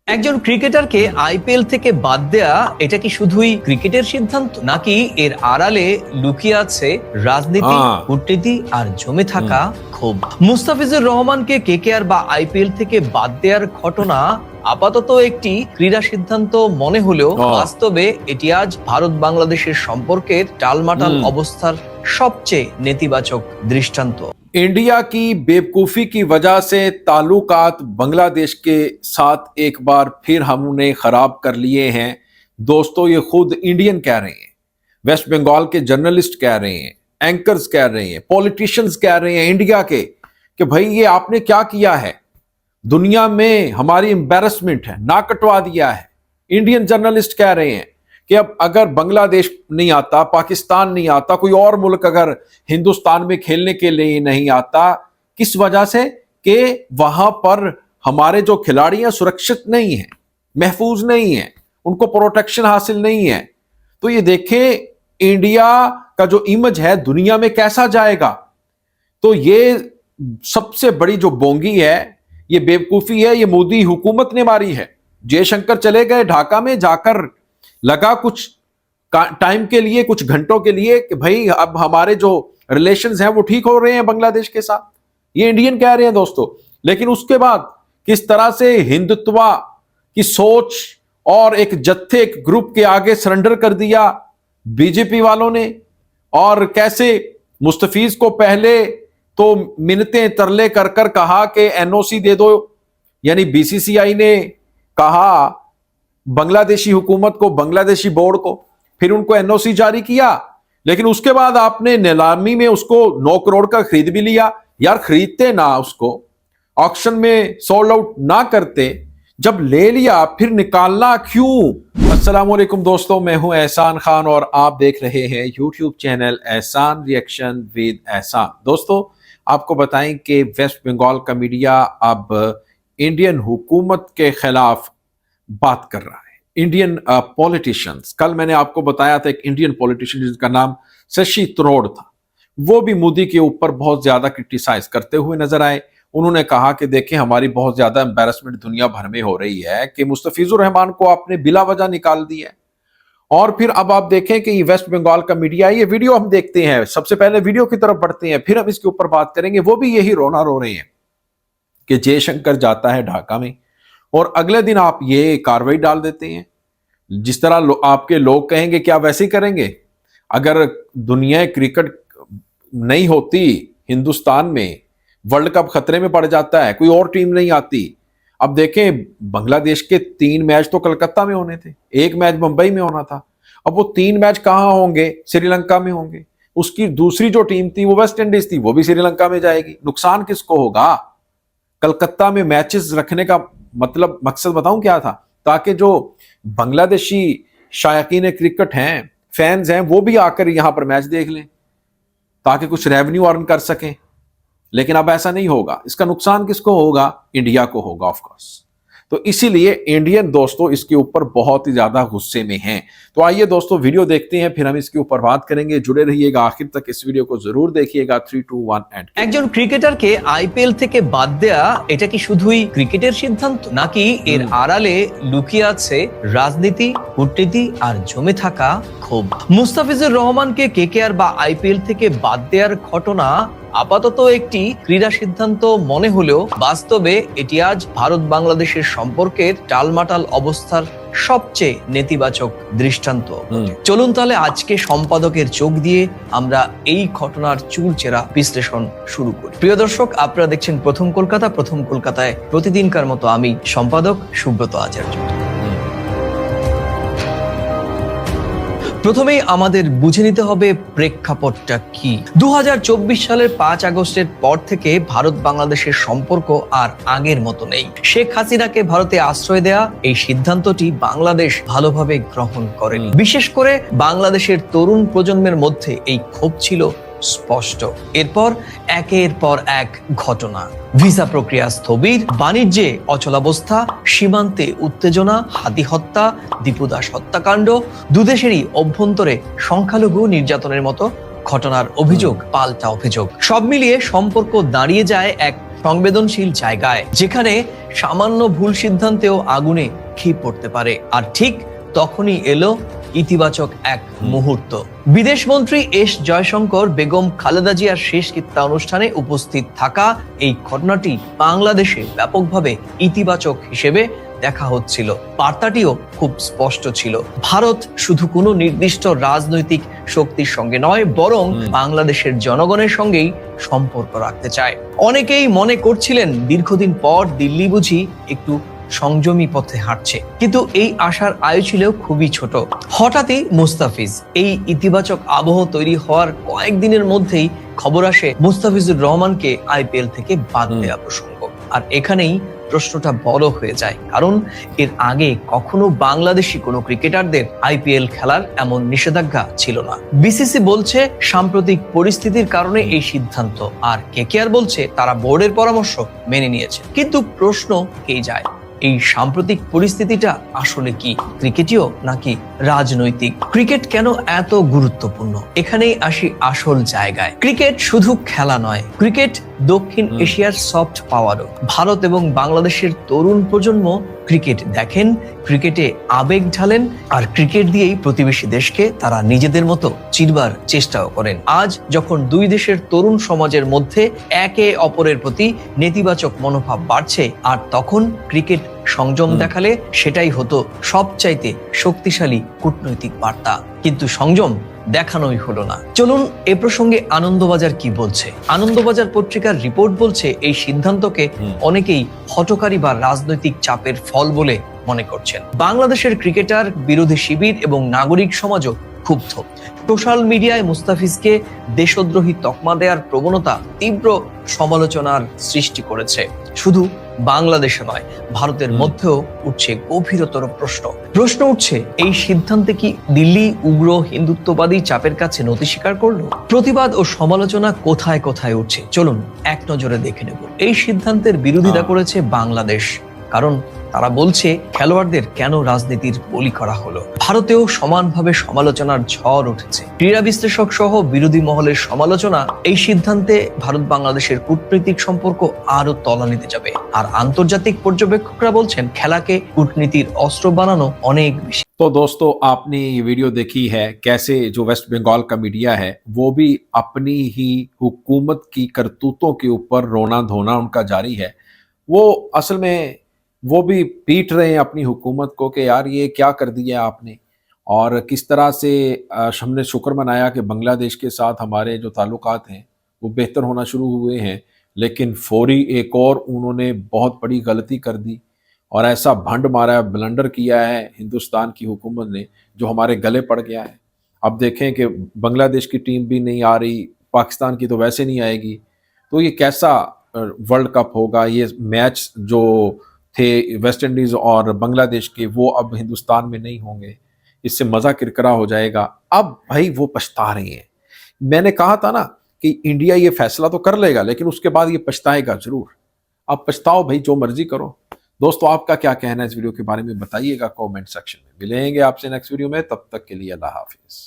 একজন ক্রিকেটারকে আইপিএল থেকে বাদ দেয়া এটা কি শুধুই ক্রিকেটের সিদ্ধান্ত নাকি এর আড়ালে লুকিয়ে আছে রাজনীতি, কূটনীতি আর জমে থাকা ক্ষোভ? মুস্তাফিজুর রহমানকে কেকেআর বা আইপিএল থেকে বাদ দেওয়ার ঘটনা আপাতত একটি ক্রীড়া সিদ্ধান্ত মনে হলেও বাস্তবে এটি আজ ভারত বাংলাদেশের সম্পর্কের টালমাটাল অবস্থার সবচেয়ে নেতিবাচক দৃষ্টান্ত। इंडिया की बेवकूफ़ी की वजह से ताल्लुकात बांग्लादेश के साथ एक बार फिर हमने खराब कर लिए हैं। दोस्तों, ये खुद इंडियन कह रहे हैं, वेस्ट बंगाल के जर्नलिस्ट कह रहे हैं, एंकर्स कह रहे हैं, पॉलिटिशियंस कह रहे हैं इंडिया के कि भाई ये आपने क्या किया है, दुनिया में हमारी एम्बेरसमेंट है, ना कटवा दिया है। इंडियन जर्नलिस्ट कह रहे हैं कि अब अगर बांग्लादेश नहीं आता, पाकिस्तान नहीं आता, कोई और मुल्क अगर हिंदुस्तान में खेलने के लिए नहीं आता, किस वजह से कि वहां पर हमारे जो खिलाड़ी हैं सुरक्षित नहीं है, महफूज नहीं है, उनको प्रोटेक्शन हासिल नहीं है। तो ये देखें इंडिया का जो इमेज है दुनिया में कैसा जाएगा। तो ये सबसे बड़ी जो बोंगी है, ये बेवकूफी है, ये मोदी हुकूमत ने मारी है। जयशंकर चले गए ढाका में, जाकर लगा कुछ टाइम के लिए, कुछ घंटों के लिए कि भाई अब हमारे जो रिलेशंस हैं वो ठीक हो रहे हैं बांग्लादेश के साथ। ये इंडियन कह रहे हैं दोस्तों। लेकिन उसके बाद किस तरह से हिंदुत्व की सोच और एक जत्थे, एक ग्रुप के आगे सरेंडर कर दिया बीजेपी वालों ने, और कैसे मुस्तफीज को पहले तो मिन्नतें तरले कर कर कहा कि एनओसी दे दो, यानी बीसीसीआई ने कहा बांग्लादेशी हुकूमत को, बांग्लादेशी बोर्ड को, फिर उनको एनओसी जारी किया। लेकिन उसके बाद आपने नीलामी में उसको 9 करोड़ का खरीद भी लिया। यार खरीदते ना, उसको ऑक्शन में सोल्ड आउट ना करते, जब ले लिया फिर निकालना क्यों? अस्सलाम वालेकुम दोस्तों, मैं हूं एहसान खान और आप देख रहे हैं यूट्यूब चैनल एहसान रिएक्शन विद एहसान। दोस्तों, आपको बताएं कि वेस्ट बंगाल का मीडिया अब इंडियन हुकूमत के खिलाफ बात कर रहा है। इंडियन पॉलिटिशियंस, कल मैंने आपको बताया था एक इंडियन पॉलिटिशियन जिसका नाम शशि थरूर था, वो भी मोदी के ऊपर बहुत ज्यादा क्रिटिसाइज करते हुए नजर आए। उन्होंने कहा कि देखें हमारी बहुत ज्यादा एम्बेरसमेंट दुनिया भर में हो रही है कि मुस्तफिजुर रहमान को आपने बिला वजह निकाल दिया है। और फिर अब आप देखें कि ये वेस्ट बंगाल का मीडिया, ये वीडियो हम देखते हैं, सबसे पहले वीडियो की तरफ बढ़ते हैं, फिर हम इसके ऊपर बात करेंगे। वो भी यही रोना रो रहे हैं कि जयशंकर जाता है ढाका में और अगले दिन आप ये कार्रवाई डाल देते हैं। जिस तरह आपके लोग कहेंगे क्या वैसे ही करेंगे? अगर दुनिया क्रिकेट नहीं होती हिंदुस्तान में, वर्ल्ड कप खतरे में पड़ जाता है, कोई और टीम नहीं आती। अब देखें बांग्लादेश के 3 मैच तो कलकत्ता में होने थे, 1 मैच मुंबई में होना था। अब वो 3 मैच कहाँ होंगे? श्रीलंका में होंगे। उसकी दूसरी जो टीम थी वो वेस्ट इंडीज थी, वो भी श्रीलंका में जाएगी। नुकसान किसको होगा? कलकत्ता में मैचेस रखने का मतलब मकसद बताऊं क्या था? ताकि जो बांग्लादेशी शायकीन क्रिकेट हैं, फैंस हैं, वो भी आकर यहां पर मैच देख लें ताकि कुछ रेवेन्यू अर्न कर सकें। लेकिन अब ऐसा नहीं होगा। इसका नुकसान किसको होगा? इंडिया को होगा ऑफ कोर्स। तो इसीलिए इंडियन दोस्तों इसके ऊपर बहुत ही ज्यादा गुस्से में हैं। तो आइए दोस्तों वीडियो देखते हैं, फिर हम इसके ऊपर बात करेंगे। जुड़े रहिएगा आखिर तक, इस वीडियो को जरूर देखिएगा। 3, 2, 1 एंड। একজন ক্রিকেটারকে আইপিএল থেকে বাদ দেয়া এটা কি শুধুই ক্রিকেটের সিদ্ধান্ত নাকি এর আড়ালে লুকিয়ে আছে রাজনীতি, কূটনীতি আর জমে থাকা ক্ষোভ? মুস্তাফিজুর রহমানকে কেকেআর বা আইপিএল থেকে বাদ দেওয়ার ঘটনা আপাতত একটি ক্রীড়া সিদ্ধান্ত মনে হলেও বাস্তবে এটি আজ ভারত বাংলাদেশের সম্পর্কের টালমাটাল অবস্থার সবচেয়ে নেতিবাচক দৃষ্টান্ত। চলুন তাহলে আজকে সম্পাদকের চোখ দিয়ে আমরা এই ঘটনার চুলচেরা বিশ্লেষণ শুরু করি। প্রিয় দর্শক, আপনারা দেখছেন প্রথম কলকাতা। প্রথম কলকাতায় প্রতিদিনকার মতো আমি সম্পাদক সুব্রত আচার্য। প্রথমেই আমাদের বুঝে নিতে হবে প্রেক্ষাপটটা কি। 2024 সালের 5 আগস্টের পর থেকে ভারত বাংলাদেশের সম্পর্ক আর আগের মতো নেই। শেখ হাসিনাকে ভারতে আশ্রয় দেয়া এই সিদ্ধান্তটি বাংলাদেশ ভালোভাবে গ্রহণ করেনি। বিশেষ করে বাংলাদেশের তরুণ প্রজন্মের মধ্যে এই ক্ষোভ ছিল স্পষ্ট। এরপর একের পর এক ঘটনা, ভিসা প্রক্রিয়া স্থবির, বাণিজ্যে অচলাবস্থা, সীমান্তে উত্তেজনা, হাতি হত্যা, দীপু দাস হত্যাকাণ্ড, দুদেশেরই অভ্যন্তরে সংখ্যালঘু নির্যাতনের মতো ঘটনার অভিযোগ পাল্টা অভিযোগ, সব মিলিয়ে সম্পর্ক দাঁড়িয়ে যায় এক সংবেদনশীল জায়গায়, যেখানে সামান্য ভুল সিদ্ধান্তেও আগুনে ঘি পড়তে পারে। আর ঠিক তখনই এলো ইতিবাচক এক মুহূর্ত। বিদেশমন্ত্রী এস জয়শঙ্কর, বেগম খালেদা জিয়ার শেষকৃত্য অনুষ্ঠানে উপস্থিত থাকা এই ঘটনাটি বাংলাদেশে ব্যাপকভাবে ইতিবাচক হিসেবে দেখা হচ্ছিল। বার্তাটিও খুব স্পষ্ট ছিল। ভারত শুধু কোনো নির্দিষ্ট রাজনৈতিক শক্তির সঙ্গে নয়, বরং বাংলাদেশের জনগণের সঙ্গেই সম্পর্ক রাখতে চায়। অনেকেই মনে করছিলেন দীর্ঘদিন পর দিল্লি বুঝি একটু সংযমী পথে হাঁটছে, কিন্তু এই আশার আয়ু ছিল খুবই ছোট। হঠাৎই মুস্তাফিজ, এই ইতিবাচক আবহ তৈরি হওয়ার কয়েকদিনের মধ্যেই খবর আসে মুস্তাফিজুর রহমানকে আইপিএল থেকে বাদ দেওয়া প্রসঙ্গ। আর এখানেই প্রশ্নটা বড় হয়ে যায়, কারণ এর আগে কখনো বাংলাদেশি কোনো ক্রিকেটারদের আইপিএল খেলার এমন নিষেধাজ্ঞা ছিল না। বিসিসি বলছে সাম্প্রতিক পরিস্থিতির কারণে এই সিদ্ধান্ত, আর কেকেআর বলছে তারা বোর্ডের পরামর্শ মেনে নিয়েছে। কিন্তু প্রশ্ন কে যায়, এই সাম্প্রতিক পরিস্থিতিটা আসলে কি ক্রিকেটীয় নাকি রাজনৈতিক? ক্রিকেট কেন এত গুরুত্বপূর্ণ? এখানেই আসি আসল জায়গায়। ক্রিকেট শুধু খেলা নয়, ক্রিকেট দক্ষিণ এশিয়ার সফট পাওয়ারও। ভারত এবং বাংলাদেশের তরুণ প্রজন্ম ক্রিকেট দেখেন, ক্রিকেটে আবেগ ঢালেন, আর ক্রিকেট দিয়েই প্রতিবেশী দেশকে তারা নিজেদের মতো চিনবার চেষ্টাও করেন। আজ যখন দুই দেশের তরুণ সমাজের মধ্যে একে অপরের প্রতি নেতিবাচক মনোভাব বাড়ছে, আর তখন ক্রিকেট সংযম দেখালে সেটাই হতো সবচাইতে শক্তিশালী কূটনৈতিক বার্তা। কিন্তু সংযম দেখানোই হলো না। চলুন এ প্রসঙ্গে আনন্দবাজার কি বলছে। আনন্দবাজার পত্রিকার রিপোর্ট বলছে এই সিদ্ধান্তকে অনেকেই হঠকারী বা রাজনৈতিক চাপের ফল বলে মনে করছেন। বাংলাদেশের ক্রিকেটার, বিরোধী শিবির এবং নাগরিক সমাজও ক্ষুব্ধ। সোশ্যাল মিডিয়ায় মুস্তাফিজকে দেশদ্রোহী তকমা দেওয়ার প্রবণতা তীব্র সমালোচনার সৃষ্টি করেছে। শুধু বাংলাদেশে নয়, ভারতের মধ্যেও উঠছে গভীরতর প্রশ্ন উঠছে, এই সিদ্ধান্তে কি দিল্লি উগ্র হিন্দুত্ববাদী চাপের কাছে নতি স্বীকার করলো? প্রতিবাদ ও সমালোচনা কোথায় কোথায় উঠছে, চলুন এক নজরে দেখে নেব। এই সিদ্ধান্তের বিরোধিতা করেছে বাংলাদেশ, কারণ তারা বলছে খেলোয়াড়দের কেন রাজনীতির বলি করা হলো। ভারতেও সমানভাবে সমালোচনার ঝড় উঠেছে। ক্রীড়া বিশ্লেষক সহ বিরোধী মহলের সমালোচনা, এই সিদ্ধান্তে ভারত বাংলাদেশের কূটনৈতিক সম্পর্ক আরো তলানিতে যাবে। আর আন্তর্জাতিক পর্যবেক্ষকরা বলছেন খেলাকে কূটনীতির অস্ত্র বানানো অনেক বেশি। तो दोस्तों, आपने ये वीडियो देखी है कैसे जो वेस्ट बंगाल का मीडिया है वो भी अपनी ही हुकूमत की करतूतों के ऊपर रोना धोना उनका जारी है। वो असल में वो भी पीट रहे हैं अपनी हुकूमत को कि यार ये क्या कर दिया आपने। और किस तरह से हमने शुक्र मनाया कि बांग्लादेश के साथ हमारे जो ताल्लुकात हैं वो बेहतर होना शुरू हुए हैं, लेकिन फौरी एक और उन्होंने बहुत बड़ी गलती कर दी और ऐसा भंड मारा, ब्लंडर किया है हिंदुस्तान की हुकूमत ने जो हमारे गले पड़ गया है। अब देखें कि बांग्लादेश की टीम भी नहीं आ रही, पाकिस्तान की तो वैसे नहीं आएगी, तो ये कैसा वर्ल्ड कप होगा। ये मैच जो थे वेस्ट इंडीज़ और बांग्लादेश के वो अब हिंदुस्तान में नहीं होंगे, इससे मज़ा किरकिरा हो जाएगा। अब भाई वो पछता रहे हैं। मैंने कहा था ना कि इंडिया ये फैसला तो कर लेगा, लेकिन उसके बाद ये पछताएगा ज़रूर। अब पछताओ भाई, जो मर्जी करो। दोस्तों, आपका क्या कहना है इस वीडियो के बारे में बताइएगा कमेंट सेक्शन में। मिलेंगे आपसे नेक्स्ट वीडियो में, तब तक के लिए अल्लाह हाफिज।